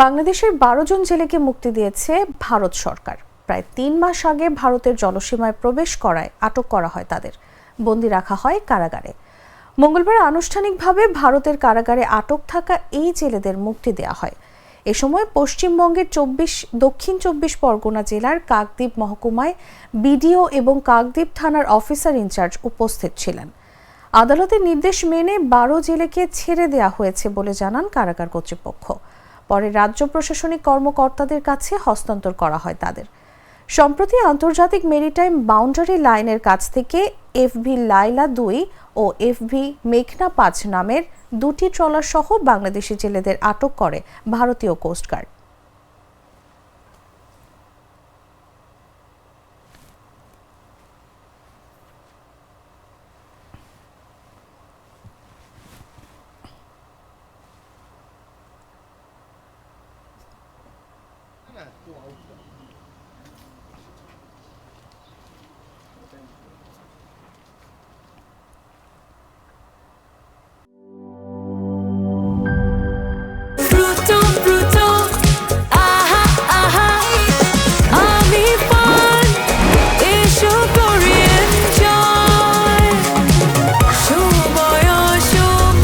বাংলাদেশের 12 জন জেলেকে মুক্তি দিয়েছে ভারত সরকার। প্রায় 3 মাস আগে ভারতের জলসীমায় প্রবেশ করায় আটক করা হয় তাদের, বন্দী রাখা হয় কারাগারে। মঙ্গলবার আনুষ্ঠানিকভাবে ভারতের কারাগারে আটক থাকা এই জেলেদের মুক্তি দেওয়া হয়। এ সময় পশ্চিমবঙ্গের দক্ষিণ 24 পরগনা জেলার কাকদ্বীপ মহকুমায় বিডিও এবং কাকদ্বীপ থানার অফিসার ইনচার্জ উপস্থিত ছিলেন। আদালতের নির্দেশ মেনে 12 জেলেকে ছেড়ে দেওয়া হয়েছে বলে জানান কারাগার কর্তৃপক্ষ। পরে রাজ্য প্রশাসনিক কর্মকর্তাদের কাছে হস্তান্তর করা হয় তাদের। সম্প্রতি আন্তর্জাতিক মেরিটাইম বাউন্ডারি লাইনের কাছ থেকে এফভি লাইলা 2 ও এফভি মেঘনা 5 নামের 2টি ট্রলার সহ বাংলাদেশি জেলেদের আটক করে ভারতীয় কোস্টগার্ড।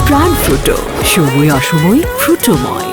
প্রাণ ফ্রুটো, সময় অসময় ফ্রুটোময়।